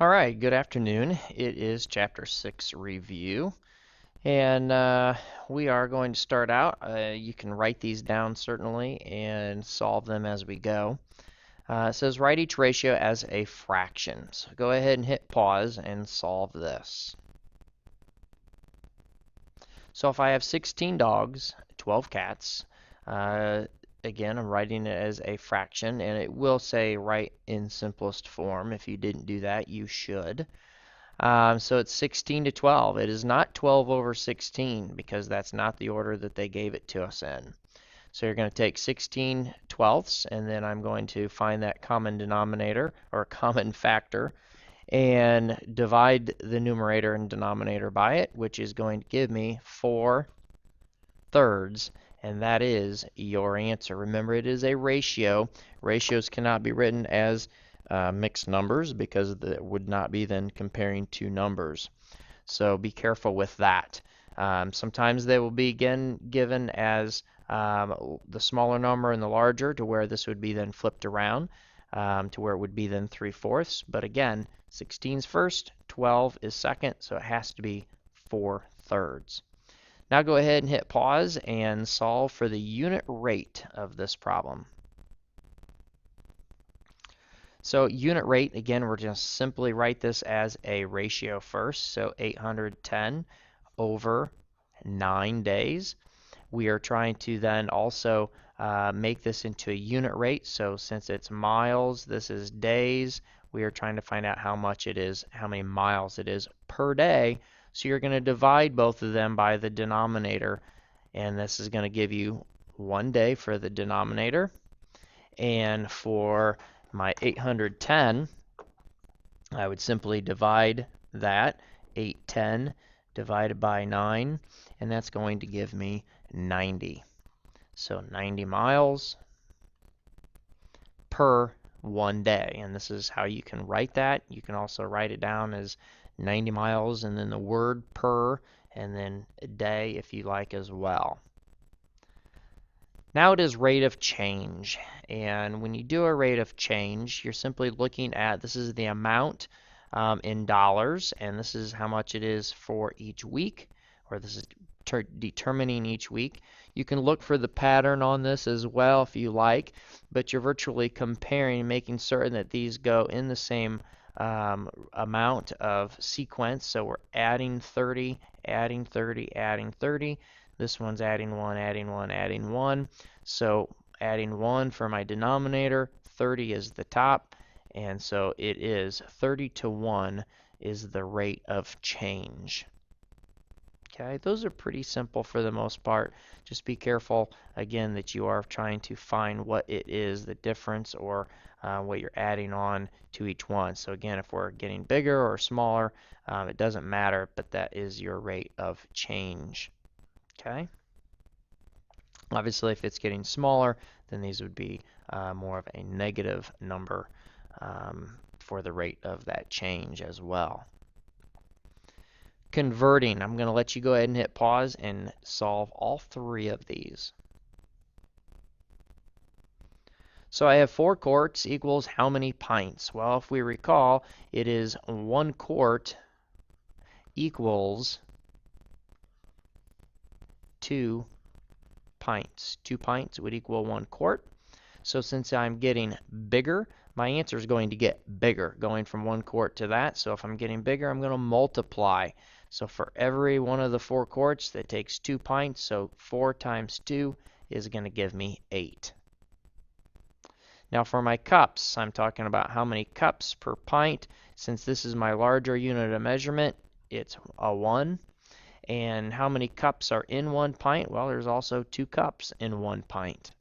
All right, good afternoon. It is Chapter 6 review, and we are going to start out. You can write these down certainly and solve them as we go. It says write each ratio as a fraction. So go ahead and hit pause and solve this. So if I have 16 dogs, 12 cats, again, I'm writing it as a fraction, and it will say write in simplest form. If you didn't do that, you should. So it's 16 to 12. It is not 12 over 16 because that's not the order that they gave it to us in. So you're going to take 16 twelfths, and then I'm going to find that common denominator or common factor and divide the numerator and denominator by it, which is going to give me 4/3, and that is your answer. Remember, it is a ratio. Ratios cannot be written as mixed numbers because it would not be then comparing two numbers. So be careful with that. Sometimes they will be again given as the smaller number and the larger, to where this would be then flipped around to where it would be then 3/4. But again, 16 is first, 12 is second, so it has to be 4/3. Now go ahead and hit pause and solve for the unit rate of this problem. So unit rate, again, we're just simply write this as a ratio first. So 810 over 9 days. We are trying to then also make this into a unit rate. So since it's miles, this is days. We are trying to find out how much it is, how many miles it is per day. So you're going to divide both of them by the denominator. And this is going to give you 1 day for the denominator. And for my 810, I would simply divide that, 810 divided by 9, and that's going to give me 90. So 90 miles per 1 day, and this is how you can write that. You can also write it down as 90 miles and then the word per and then a day if you like as well. Now it is rate of change, and when you do a rate of change, you're simply looking at, this is the amount in dollars, and this is how much it is for each week, or this is determining each week. You can look for the pattern on this as well if you like, but you're virtually comparing, making certain that these go in the same amount of sequence. So we're adding 30, adding 30, adding 30. This one's adding 1, adding 1, adding 1. So adding 1 for my denominator, 30 is the top, and so it is 30 to 1 is the rate of change. Okay, those are pretty simple for the most part. Just be careful, again, that you are trying to find what it is, the difference, or what you're adding on to each one. So again, if we're getting bigger or smaller, it doesn't matter, but that is your rate of change. Okay. Obviously, if it's getting smaller, then these would be more of a negative number for the rate of that change as well. Converting, I'm going to let you go ahead and hit pause and solve all three of these. So I have 4 quarts equals how many pints? Well, if we recall, it is 1 quart equals 2 pints. 2 pints would equal 1 quart. So since I'm getting bigger, my answer is going to get bigger, going from 1 quart to that. So if I'm getting bigger, I'm going to multiply. So for every one of the 4 quarts, that takes 2 pints. So 4 times 2 is going to give me 8. Now for my cups, I'm talking about how many cups per pint. Since this is my larger unit of measurement, it's a 1. And how many cups are in 1 pint? Well, there's also 2 cups in 1 pint.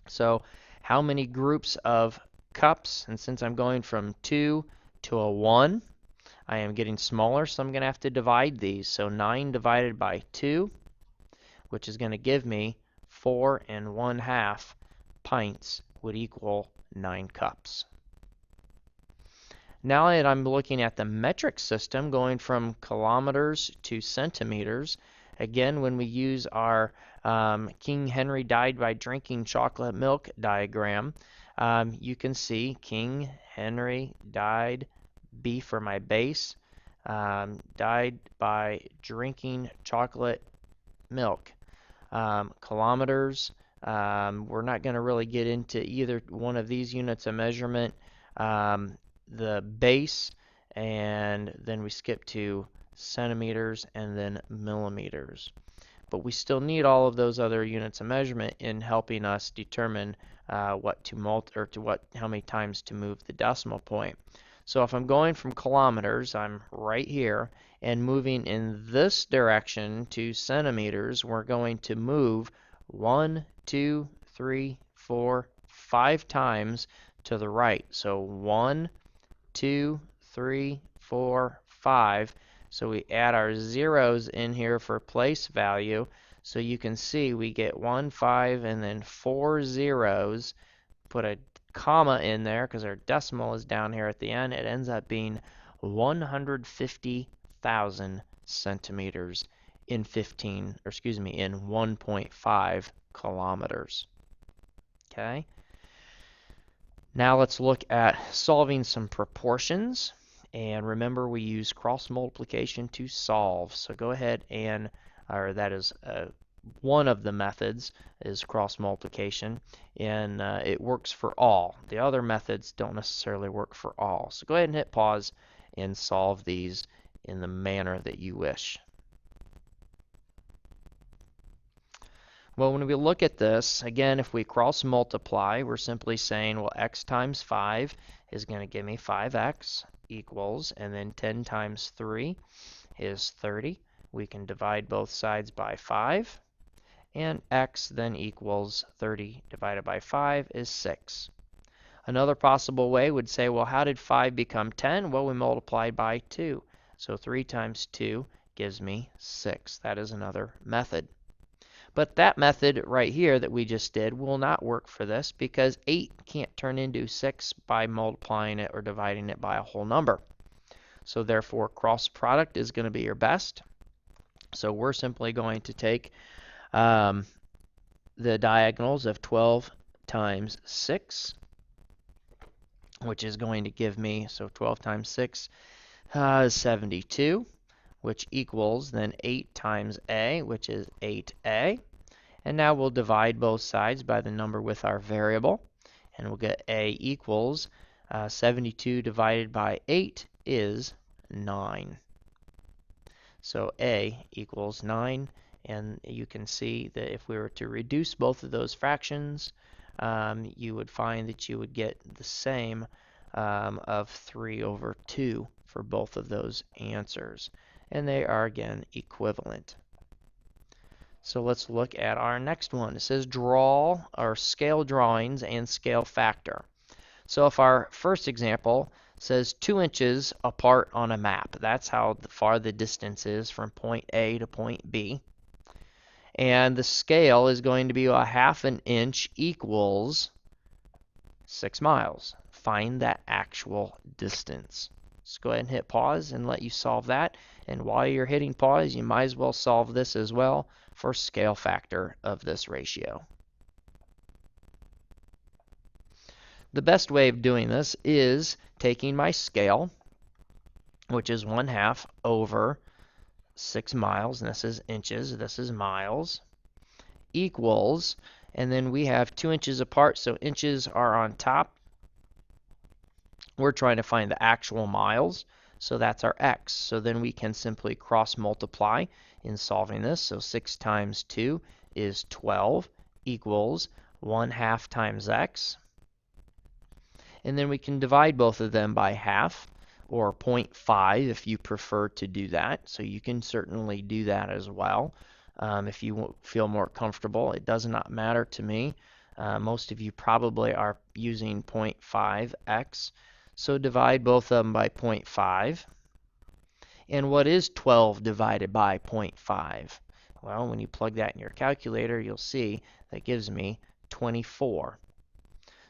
So how many groups of cups? And since I'm going from 2 to a 1, I am getting smaller, so I'm going to have to divide these. So 9 divided by 2, which is going to give me 4 1/2 pints would equal 9 cups. Now that I'm looking at the metric system, going from kilometers to centimeters, again, when we use our King Henry died by drinking chocolate milk diagram, You can see King Henry died, B for my base, died by drinking chocolate milk. Kilometers, we're not going to really get into either one of these units of measurement. The base, and then we skip to centimeters and then millimeters. But we still need all of those other units of measurement in helping us determine what to how many times to move the decimal point. So if I'm going from kilometers, I'm right here, and moving in this direction to centimeters, we're going to move 1, 2, 3, 4, 5 times to the right. So 1, 2, 3, 4, 5. So we add our zeros in here for place value. So you can see we get 1, 5, and then 4 zeros. Put a comma in there because our decimal is down here at the end. It ends up being 150,000 centimeters in 1.5 kilometers. Okay. Now let's look at solving some proportions. And remember, we use cross multiplication to solve. So go ahead and, or that is one of the methods is cross multiplication, and it works for all. The other methods don't necessarily work for all. So go ahead and hit pause and solve these in the manner that you wish. Well, when we look at this, again, if we cross multiply, we're simply saying, well, x times 5 is going to give me 5x equals, and then 10 times 3 is 30. We can divide both sides by 5, and x then equals 30 divided by 5 is 6. Another possible way would say, well, how did 5 become 10? Well, we multiplied by 2. So 3 times 2 gives me 6. That is another method. But that method right here that we just did will not work for this because 8 can't turn into 6 by multiplying it or dividing it by a whole number. So therefore, cross product is going to be your best. So we're simply going to take the diagonals of 12 times 6, which is going to give me, so 12 times 6 is 72, which equals then 8 times a, which is 8a. And now we'll divide both sides by the number with our variable, and we'll get a equals 72 divided by 8 is 9. So a equals 9, and you can see that if we were to reduce both of those fractions, you would find that you would get the same of 3 over 2 for both of those answers. And they are, again, equivalent. So let's look at our next one. It says draw or scale drawings and scale factor. So if our first example says 2 inches apart on a map, that's how far the distance is from point A to point B. And the scale is going to be a half an inch equals 6 miles. Find that actual distance. Let's go ahead and hit pause and let you solve that. And while you're hitting pause, you might as well solve this as well for scale factor of this ratio. The best way of doing this is taking my scale, which is 1/2 over 6 miles, and this is inches, this is miles, equals, and then we have 2 inches apart, so inches are on top. We're trying to find the actual miles, so that's our x. So then we can simply cross multiply in solving this. So 6 times 2 is 12 equals 1/2 times x. And then we can divide both of them by half, or 0.5 if you prefer to do that. So you can certainly do that as well if you feel more comfortable. It does not matter to me. Most of you probably are using 0.5x. So divide both of them by 0.5. And what is 12 divided by 0.5? Well, when you plug that in your calculator, you'll see that gives me 24.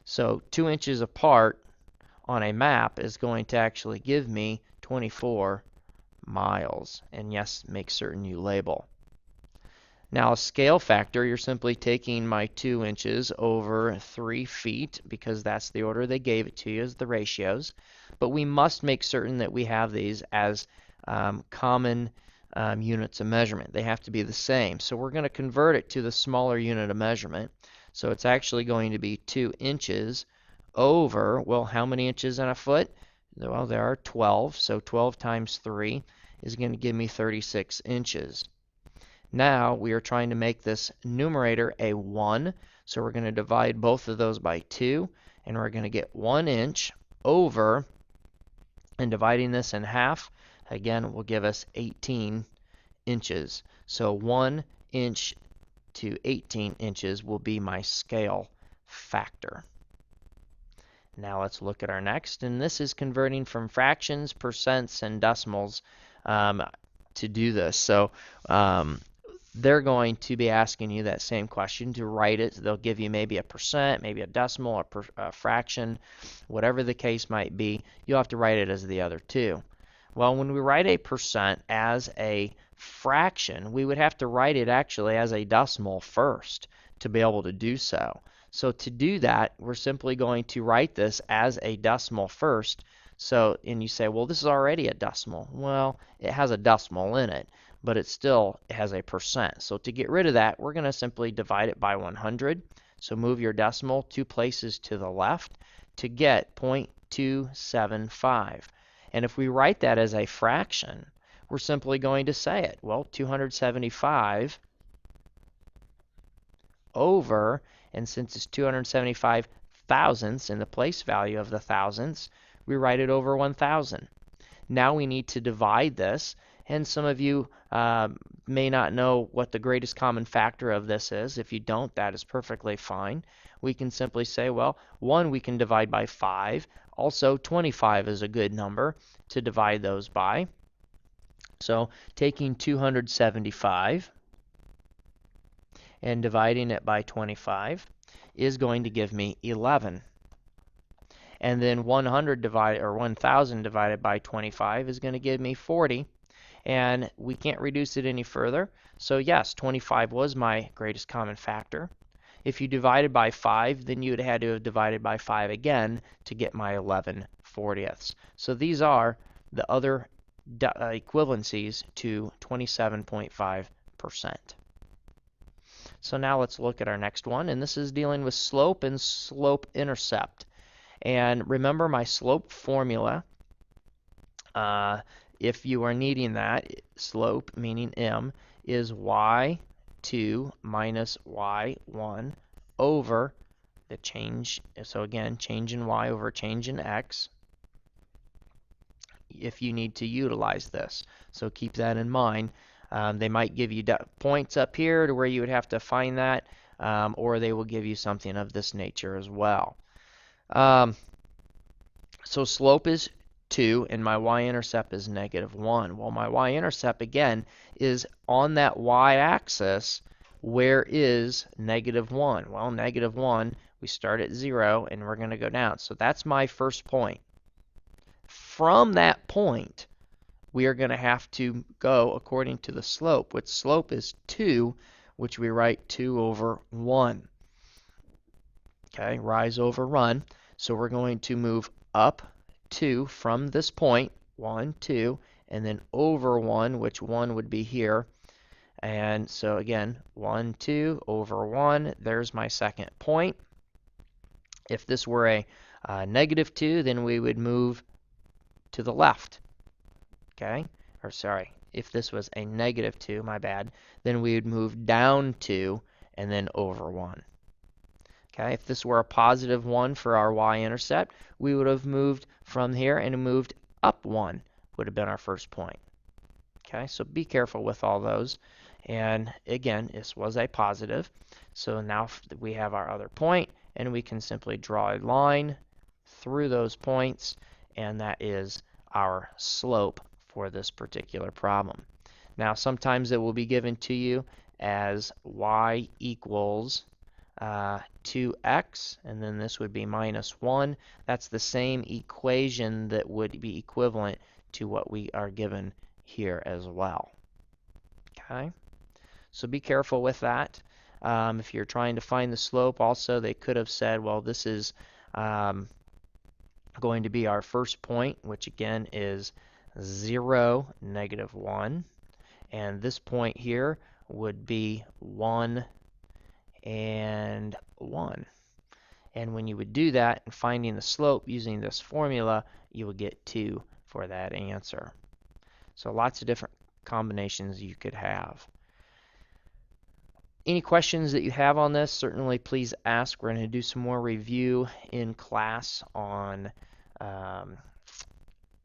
So 2 inches apart on a map is going to actually give me 24 miles. And yes, make certain you label. Now a scale factor, you're simply taking my 2 inches over 3 feet because that's the order they gave it to you as the ratios. But we must make certain that we have these as common units of measurement. They have to be the same. So we're going to convert it to the smaller unit of measurement. So it's actually going to be 2 inches over, well, how many inches in a foot? Well, there are 12, so 12 times 3 is going to give me 36 inches. Now we are trying to make this numerator a 1, so we're going to divide both of those by 2, and we're going to get 1 inch over, and dividing this in half, again, will give us 18 inches. So 1 inch to 18 inches will be my scale factor. Now let's look at our next, and this is converting from fractions, percents, and decimals to do this. So they're going to be asking you that same question to write it. They'll give you maybe a percent, maybe a decimal, a fraction, whatever the case might be. You'll have to write it as the other two. Well, when we write a percent as a fraction, we would have to write it actually as a decimal first to be able to do so. So to do that, we're simply going to write this as a decimal first. So, and you say, well, this is already a decimal. Well, it has a decimal in it, but it still has a percent. So to get rid of that, we're going to simply divide it by 100. So move your decimal 2 places to the left to get 0.275. And if we write that as a fraction, we're simply going to say it. Well, 275 over, and since it's 275 thousandths in the place value of the thousandths, we write it over 1,000. Now we need to divide this, and some of you may not know what the greatest common factor of this is. If you don't, that is perfectly fine. We can simply say, well, 1 we can divide by 5. Also, 25 is a good number to divide those by. So taking 275 and dividing it by 25 is going to give me 11. And then 100 divided, or 1,000 divided by 25 is going to give me 40. And we can't reduce it any further. So yes, 25 was my greatest common factor. If you divided by 5, then you would have had to have divided by 5 again to get my 11/40ths. So these are the other equivalencies to 27.5%. So now let's look at our next one, and this is dealing with slope and slope intercept. And remember my slope formula. If you are needing that, slope, meaning m, is y2 minus y1 over the change. So again, change in y over change in x, if you need to utilize this. So keep that in mind. They might give you points up here to where you would have to find that, or they will give you something of this nature as well. So slope is 2 and my y-intercept is -1. Well, my y-intercept again is on that y-axis. Where is -1? Well, -1, we start at 0 and we're going to go down. So that's my first point. From that point, we are going to have to go according to the slope, which slope is 2, which we write 2 over 1. Okay, rise over run. So we're going to move up 2 from this point, 1, 2, and then over 1, which 1 would be here. And so again, 1, 2, over 1, there's my second point. If this were a -2, then we would move to the left. Okay, or sorry, if this was a -2, my bad, then we would move down 2 and then over 1. Okay, if this were a +1 for our y-intercept, we would have moved from here and moved up 1, would have been our first point. Okay, so be careful with all those. And again, this was a positive. So now we have our other point, and we can simply draw a line through those points, and that is our slope for this particular problem. Now, sometimes it will be given to you as y equals 2x, and then this would be -1. That's the same equation that would be equivalent to what we are given here as well. Okay, So be careful with that. If you're trying to find the slope, also they could have said, well, this is um, going to be our first point, which again is 0, -1. And this point here would be 1 and 1. And when you would do that and finding the slope using this formula, you would get 2 for that answer. So lots of different combinations you could have. Any questions that you have on this, certainly please ask. We're going to do some more review in class on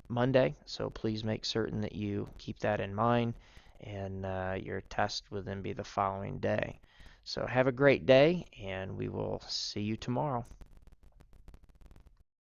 Monday, so please make certain that you keep that in mind, and your test will then be the following day. So have a great day, and we will see you tomorrow.